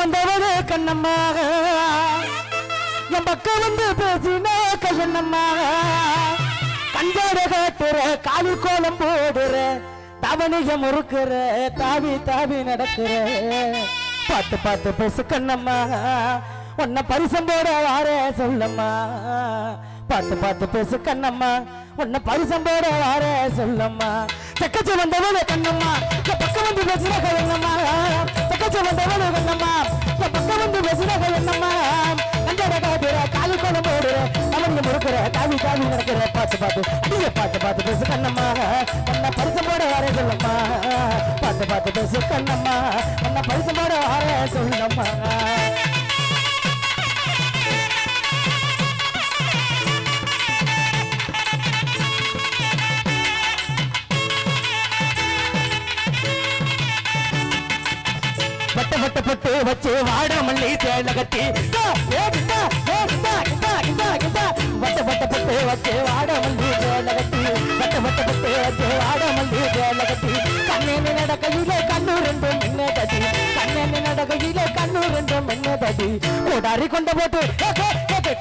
வந்தவளே கண்ணம்மா என் பக்கம் வந்து பேசினா கண்ணம்மா கஞ்சாட காட்டுற காலு கோலம் போடுற தவணைய முறுக்குற தாவி தாவி நடக்கிற பார்த்து பார்த்து பேசு கண்ணம்மா உன்னை பரிசம் போட வார சொல்லம்மா பார்த்து பார்த்து பேசு கண்ணம்மா உன்னை பரிசம் போட வார சொல்லம்மா சக்கச்சு வந்தவளே கண்ணம்மா பக்கம் வந்து பேசுற கண்ணம்மா சக்கச்சு வந்தவளே கண்ணம்மா பக்கம் வந்து பேசுற கண்ணம்மா கண்டட காட்டுற காலு கோலம் போடுற அவனிய முறுக்குற தாவி தாவி நடக்கிற பார்த்து பார்த்து அடிய பார்த்து பார்த்து பேசு கண்ணம்மா உன்னை பரிசம் போட வார சொல்லம்மா பார்த்து பார்த்து பேசு கண்ணம்மா உன்னை பரிசம் போட வார சொல்லம்மா பட்ட பட்ட பட்டு வச்சு வாடாமல்லி தேலகத்தி வட்ட பட்ட பட்டு வச்சு வாடாமல்லி தேலகத்தி வட்ட பட்ட பட்டு வச்சு வாடாமல்லி தேலகத்தி கண்ணேன்னு நடக்கையிலே கண்ணு ரெண்டும் என்ன தடி கண்ணேன்னு நடக்கையிலே கண்ணு ரெண்டும் என்ன தடி கோடாரி கொண்ட போட்டு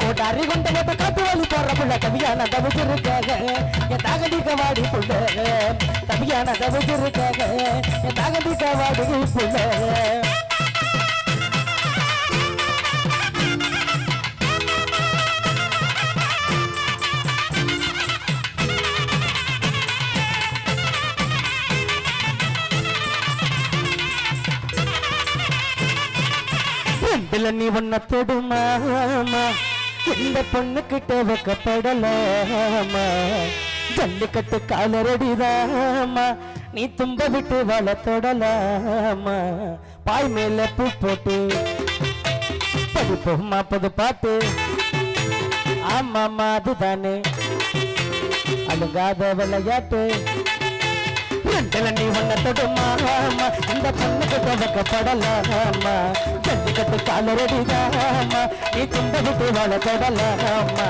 கோடாரி கொண்ட போட்டு காட்டு வழி போற புள்ள கவியான தவிச்சிருக்காக என் தகதிக்க வாடி புள்ள கவியான தவிச்சிருக்காக என் தகதிக்க வாடி புள்ள நீ ஒன்ன தொடுமாமா இந்த பொண்ணு கிட்ட வைக்கப்படலாமா ஜல்லிக்கட்டு காலரடிதாமா நீ தும்ப விட்டு வள தொடலாமா பாய் மேல பூ போட்டு படிப்போமா புது பாட்டு ஆமாமா அதுதானே அழுங்காத விளையாட்டு நீ ஒன்ன தொடுமாமா இந்த பொண்ணுக்கு துவக்கப்படலாமா ஜல்லிக்கட்டு காலரடிதாமா நீ தும்ப விட்டு வாழ தொடலாமா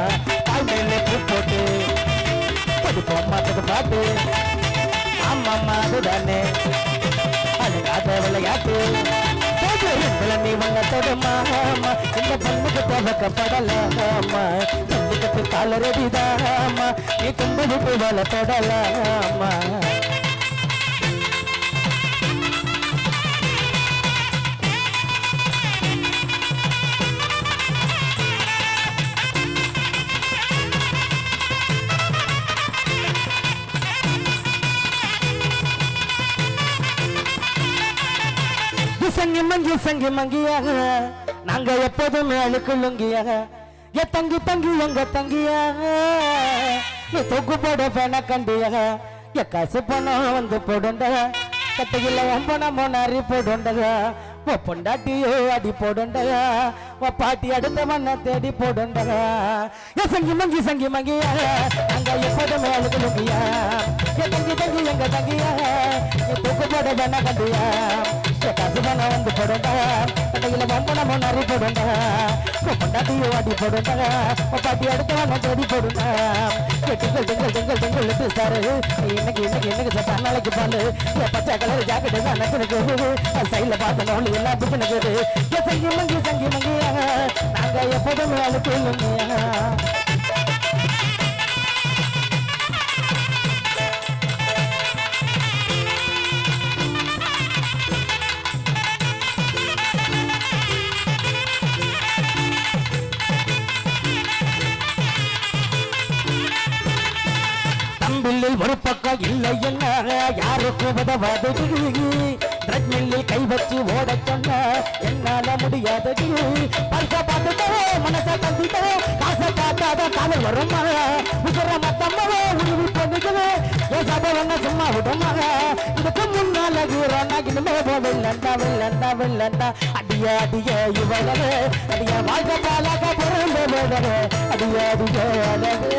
பாய் மேலே பூ போட்டு படிப்போமா புது பாட்டு ஆமாமா அதுதானே அழுங்காத விளையாட்டு நீ ஒன்ன தொடுமாமா இந்த பொண்ணுக்கு துவக்கப்படலாமா ஜல்லிக்கட்டு காலரடிதாமா நீ தும்ப விட்டு வாழ தொடலாமா சங்கி மங்கியாக நாங்க எப்போதுமே அழுக்குலுங்கியாக எ தங்கி தங்கி எங்க தங்கியாக நீ தொக்கு போட பேன கண்டியாக எ காசு பணம் வந்து போடுண்ட கட்டையில் பணம் மோனாரி போடுண்டக ஓ பொண்டாட்டியோ அடி போடுண்டக ஓ பாட்டி அடுத்த மண்ணை தேடி போடுண்டக எ சங்கி மங்கியாக நாங்க எப்போதுமே அழுக்குலுங்கியா எ தங்கி தங்கி எங்க தங்கியாக நீ தொக்கு போட பேன கண்டியா காசு பணம் வந்து போடுண்டா கடையில் பம்பனம் நிறைய போடுண்டா பொண்டாட்டியோ அடி போடுண்டா பாட்டி அடுத்தவன தேடி போடுண்டா திங்கள் சாரு இன்னைக்கு சட்டா நாளைக்கு பாலு பச்சை கலர் ஜாக்கெட்டு தான் நக்குனுக்கு சைட்ல பார்த்தோம் எல்லாம் பிச்சுனுக்குது சங்கி மங்கியாக நாங்க எப்போதுமே அழுக்கு இல்லைங்க ஒரு பக்கம் இல்லை என்ன யாருக்கு உதவாது ட்ரெட்மில்லில் கை வச்சு ஓட சொன்ன என்னால முடியாதடி பல்ச பார்த்துட்டோ மனசை தந்திட்டோ காசை காட்டாத காலம் வரும் உசுர மத்தம்மவோ உருவி பொண்ணுக்குது ஏ சபவங்க சும்மா விடுமாக இதுக்கு முன்னால ஹீரோனா இனிமே வெள்ளண்டா அடிய இவளவே அடிய வாழ்க்கை பாலாக பிறந்த அடிய அழகு